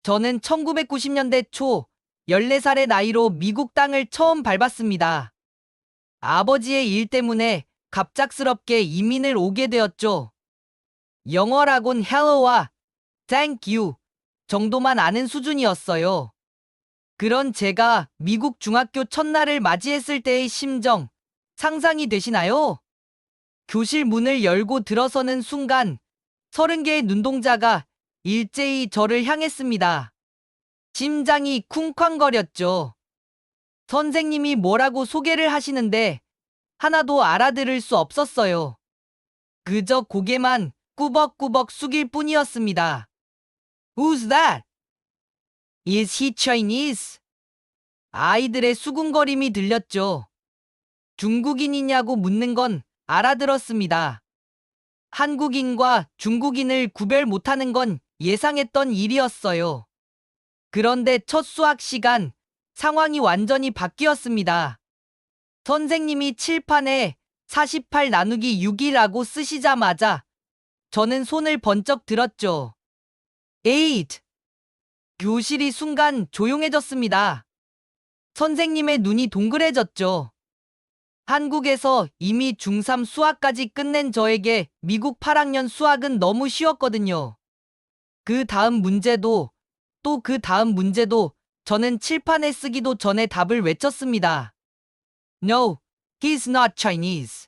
저는 1990년대 초 14살의 나이로 미국 땅을 처음 밟았습니다. 아버지의 일 때문에 갑작스럽게 이민을 오게 되었죠. 영어라곤 hello와 thank you 정도만 아는 수준이었어요. 그런 제가 미국 중학교 첫날을 맞이했을 때의 심정 상상이 되시나요? 교실 문을 열고 들어서는 순간 30개의 눈동자가 일제히 저를 향했습니다. 심장이 쿵쾅거렸죠. 선생님이 뭐라고 소개를 하시는데 하나도 알아들을 수 없었어요. 그저 고개만 꾸벅꾸벅 숙일 뿐이었습니다. Who's that? Is he Chinese? 아이들의 수군거림이 들렸죠. 중국인이냐고 묻는 건 알아들었습니다. 한국인과 중국인을 구별 못하는 건 예상했던 일이었어요. 그런데 첫 수학 시간, 상황이 완전히 바뀌었습니다. 선생님이 칠판에 48 나누기 6이라고 쓰시자마자 저는 손을 번쩍 들었죠. 8. 교실이 순간 조용해졌습니다. 선생님의 눈이 동그래졌죠. 한국에서 이미 중3 수학까지 끝낸 저에게 미국 8학년 수학은 너무 쉬웠거든요. 그 다음 문제도 또 그 다음 문제도 저는 칠판에 쓰기도 전에 답을 외쳤습니다. No, he's not Chinese.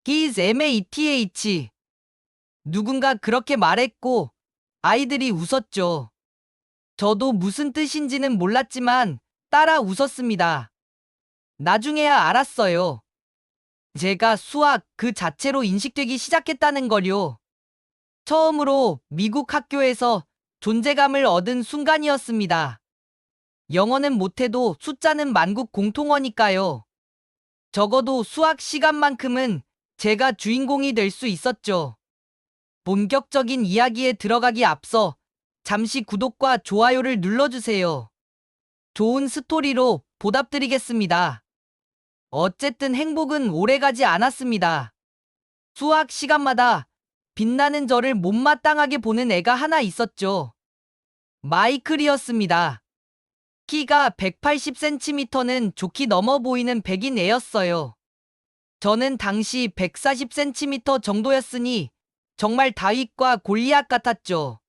He's MATH. 누군가 그렇게 말했고 아이들이 웃었죠. 저도 무슨 뜻인지는 몰랐지만 따라 웃었습니다. 나중에야 알았어요. 제가 수학 그 자체로 인식되기 시작했다는 걸요. 처음으로 미국 학교에서 존재감을 얻은 순간이었습니다. 영어는 못해도 숫자는 만국 공통어니까요. 적어도 수학 시간만큼은 제가 주인공이 될 수 있었죠. 본격적인 이야기에 들어가기 앞서 잠시 구독과 좋아요를 눌러주세요. 좋은 스토리로 보답드리겠습니다. 어쨌든 행복은 오래가지 않았습니다. 수학 시간마다 빛나는 저를 못마땅하게 보는 애가 하나 있었죠. 마이클이었습니다. 키가 180cm는 좋게 넘어 보이는 백인 애였어요. 저는 당시 140cm 정도였으니 정말 다윗과 골리앗 같았죠.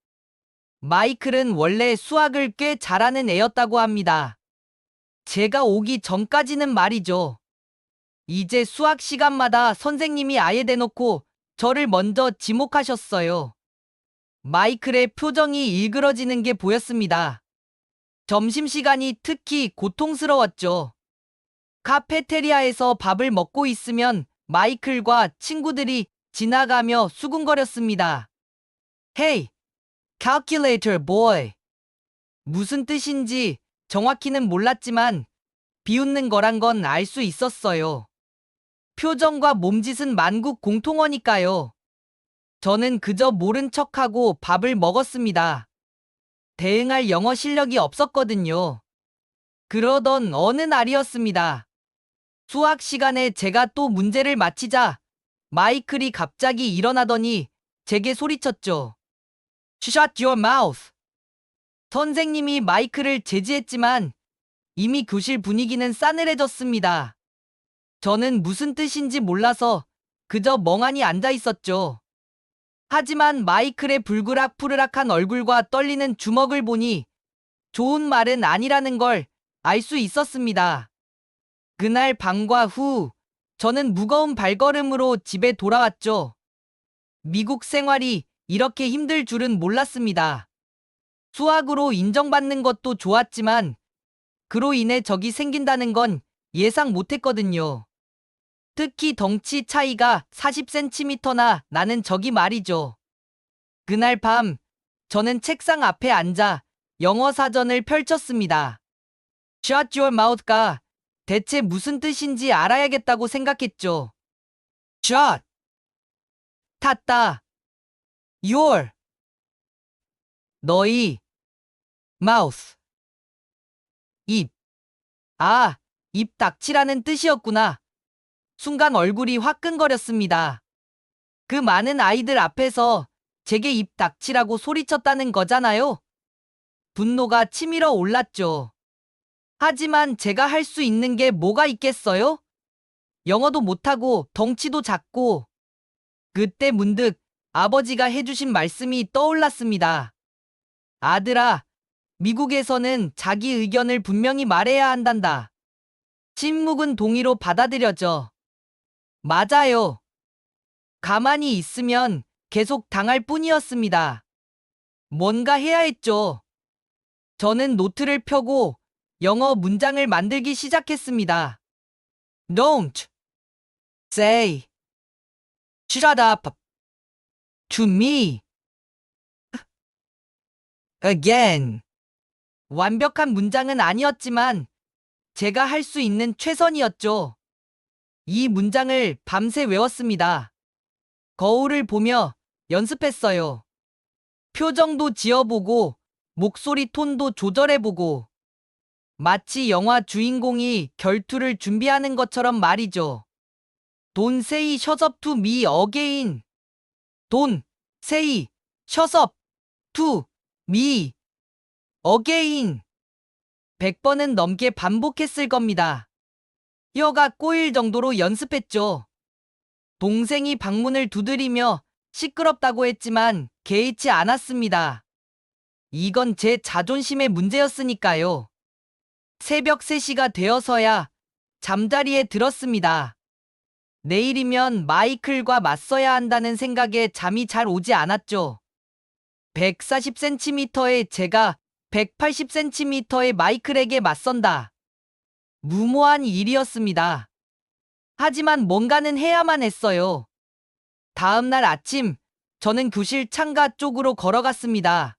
마이클은 원래 수학을 꽤 잘하는 애였다고 합니다. 제가 오기 전까지는 말이죠. 이제 수학 시간마다 선생님이 아예 대놓고 저를 먼저 지목하셨어요. 마이클의 표정이 일그러지는 게 보였습니다. 점심시간이 특히 고통스러웠죠. 카페테리아에서 밥을 먹고 있으면 마이클과 친구들이 지나가며 수군거렸습니다. Hey, calculator boy. 무슨 뜻인지 정확히는 몰랐지만 비웃는 거란 건 알 수 있었어요. 표정과 몸짓은 만국 공통어니까요. 저는 그저 모른 척하고 밥을 먹었습니다. 대응할 영어 실력이 없었거든요. 그러던 어느 날이었습니다. 수학 시간에 제가 또 문제를 마치자 마이클이 갑자기 일어나더니 제게 소리쳤죠. Shut your mouth. 선생님이 마이클을 제지했지만 이미 교실 분위기는 싸늘해졌습니다. 저는 무슨 뜻인지 몰라서 그저 멍하니 앉아 있었죠. 하지만 마이클의 불그락푸르락한 얼굴과 떨리는 주먹을 보니 좋은 말은 아니라는 걸 알 수 있었습니다. 그날 밤과 후 저는 무거운 발걸음으로 집에 돌아왔죠. 미국 생활이 이렇게 힘들 줄은 몰랐습니다. 수학으로 인정받는 것도 좋았지만 그로 인해 적이 생긴다는 건 예상 못했거든요. 특히 덩치 차이가 40cm나 나는 적이 말이죠. 그날 밤 저는 책상 앞에 앉아 영어 사전을 펼쳤습니다. Shut your mouth가 대체 무슨 뜻인지 알아야겠다고 생각했죠. Shut. 닫다. Your. 너희. Mouth. 입. 아, 입 닥치라는 뜻이었구나. 순간 얼굴이 화끈거렸습니다. 그 많은 아이들 앞에서 제게 입 닥치라고 소리쳤다는 거잖아요. 분노가 치밀어 올랐죠. 하지만 제가 할 수 있는 게 뭐가 있겠어요? 영어도 못하고 덩치도 작고. 그때 문득 아버지가 해주신 말씀이 떠올랐습니다. 아들아, 미국에서는 자기 의견을 분명히 말해야 한단다. 침묵은 동의로 받아들여져. 맞아요. 가만히 있으면 계속 당할 뿐이었습니다. 뭔가 해야 했죠. 저는 노트를 펴고 영어 문장을 만들기 시작했습니다. Don't say shut up to me again. 완벽한 문장은 아니었지만 제가 할 수 있는 최선이었죠. 이 문장을 밤새 외웠습니다. 거울을 보며 연습했어요. 표정도 지어보고 목소리 톤도 조절해보고 마치 영화 주인공이 결투를 준비하는 것처럼 말이죠. Don't say shut up to me again. Don't say shut up to me again. 100번은 넘게 반복했을 겁니다. 혀가 꼬일 정도로 연습했죠. 동생이 방문을 두드리며 시끄럽다고 했지만 개의치 않았습니다. 이건 제 자존심의 문제였으니까요. 새벽 3시가 되어서야 잠자리에 들었습니다. 내일이면 마이클과 맞서야 한다는 생각에 잠이 잘 오지 않았죠. 140cm의 제가 180cm의 마이클에게 맞선다. 무모한 일이었습니다. 하지만 뭔가는 해야만 했어요. 다음 날 아침, 저는 교실 창가 쪽으로 걸어갔습니다.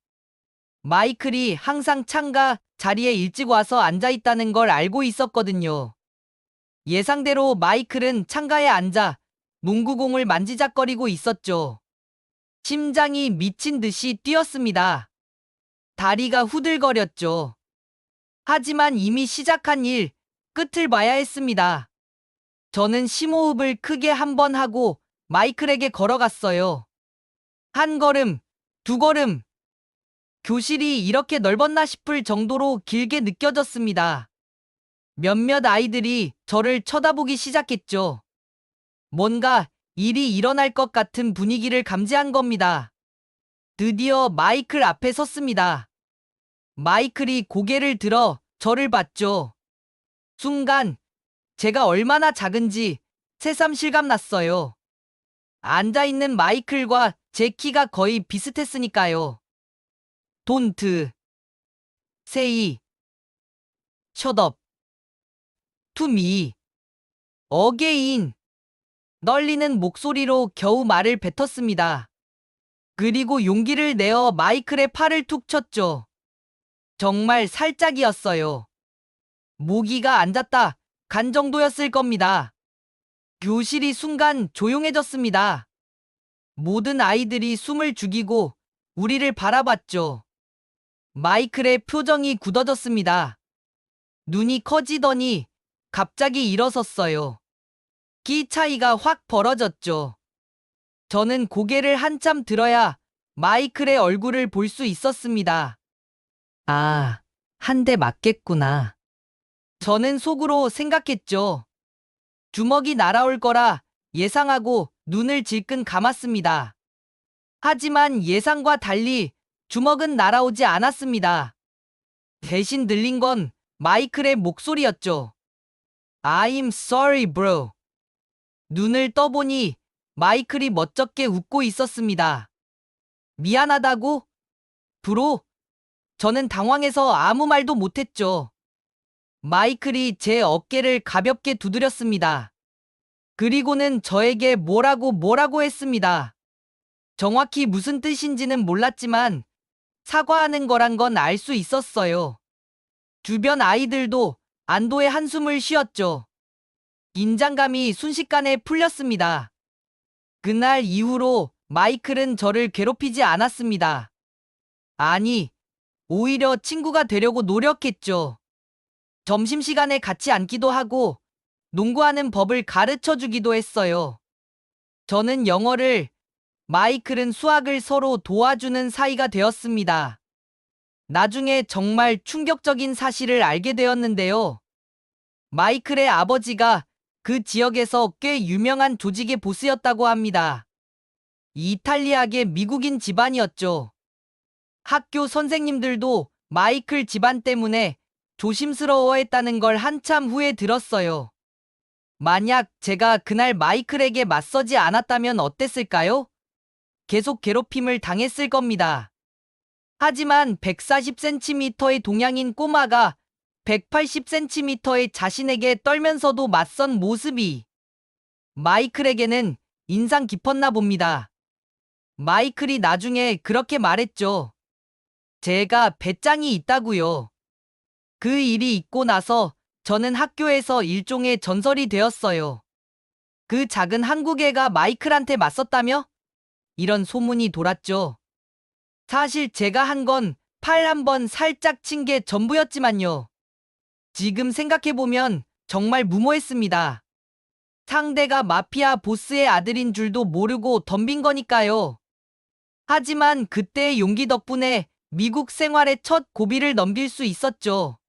마이클이 항상 창가 자리에 일찍 와서 앉아 있다는 걸 알고 있었거든요. 예상대로 마이클은 창가에 앉아 농구공을 만지작거리고 있었죠. 심장이 미친 듯이 뛰었습니다. 다리가 후들거렸죠. 하지만 이미 시작한 일, 끝을 봐야 했습니다. 저는 심호흡을 크게 한 번 하고 마이클에게 걸어갔어요. 한 걸음, 두 걸음. 교실이 이렇게 넓었나 싶을 정도로 길게 느껴졌습니다. 몇몇 아이들이 저를 쳐다보기 시작했죠. 뭔가 일이 일어날 것 같은 분위기를 감지한 겁니다. 드디어 마이클 앞에 섰습니다. 마이클이 고개를 들어 저를 봤죠. 순간 제가 얼마나 작은지 새삼 실감났어요. 앉아있는 마이클과 제 키가 거의 비슷했으니까요. Don't say shut up to me again. 떨리는 목소리로 겨우 말을 뱉었습니다. 그리고 용기를 내어 마이클의 팔을 툭 쳤죠. 정말 살짝이었어요. 모기가 앉았다 간 정도였을 겁니다. 교실이 순간 조용해졌습니다. 모든 아이들이 숨을 죽이고 우리를 바라봤죠. 마이클의 표정이 굳어졌습니다. 눈이 커지더니 갑자기 일어섰어요. 키 차이가 확 벌어졌죠. 저는 고개를 한참 들어야 마이클의 얼굴을 볼 수 있었습니다. 아, 한 대 맞겠구나. 저는 속으로 생각했죠. 주먹이 날아올 거라 예상하고 눈을 질끈 감았습니다. 하지만 예상과 달리 주먹은 날아오지 않았습니다. 대신 들린 건 마이클의 목소리였죠. I'm sorry, bro. 눈을 떠보니 마이클이 멋쩍게 웃고 있었습니다. 미안하다고? 브로? 저는 당황해서 아무 말도 못했죠. 마이클이 제 어깨를 가볍게 두드렸습니다. 그리고는 저에게 뭐라고 했습니다. 정확히 무슨 뜻인지는 몰랐지만 사과하는 거란 건 알 수 있었어요. 주변 아이들도 안도의 한숨을 쉬었죠. 긴장감이 순식간에 풀렸습니다. 그날 이후로 마이클은 저를 괴롭히지 않았습니다. 아니, 오히려 친구가 되려고 노력했죠. 점심시간에 같이 앉기도 하고 농구하는 법을 가르쳐 주기도 했어요. 저는 영어를, 마이클은 수학을 서로 도와주는 사이가 되었습니다. 나중에 정말 충격적인 사실을 알게 되었는데요. 마이클의 아버지가 그 지역에서 꽤 유명한 조직의 보스였다고 합니다. 이탈리아계 미국인 집안이었죠. 학교 선생님들도 마이클 집안 때문에 조심스러워했다는 걸 한참 후에 들었어요. 만약 제가 그날 마이클에게 맞서지 않았다면 어땠을까요? 계속 괴롭힘을 당했을 겁니다. 하지만 140cm의 동양인 꼬마가 180cm의 자신에게 떨면서도 맞선 모습이 마이클에게는 인상 깊었나 봅니다. 마이클이 나중에 그렇게 말했죠. 제가 배짱이 있다고요. 그 일이 있고 나서 저는 학교에서 일종의 전설이 되었어요. 그 작은 한국 애가 마이클한테 맞섰다며? 이런 소문이 돌았죠. 사실 제가 한 건 팔 한 번 살짝 친 게 전부였지만요. 지금 생각해보면 정말 무모했습니다. 상대가 마피아 보스의 아들인 줄도 모르고 덤빈 거니까요. 하지만 그때의 용기 덕분에 미국 생활의 첫 고비를 넘길 수 있었죠.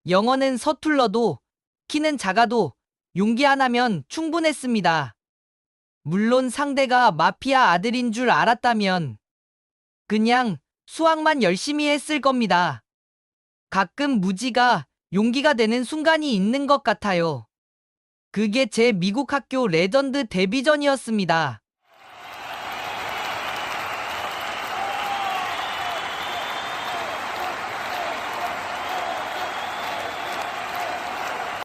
영어는 서툴러도 키는 작아도 용기 하나면 충분했습니다. 물론 상대가 마피아 아들인 줄 알았다면 그냥 수학만 열심히 했을 겁니다. 가끔 무지가 용기가 되는 순간이 있는 것 같아요. 그게 제 미국 학교 레전드 데뷔전이었습니다.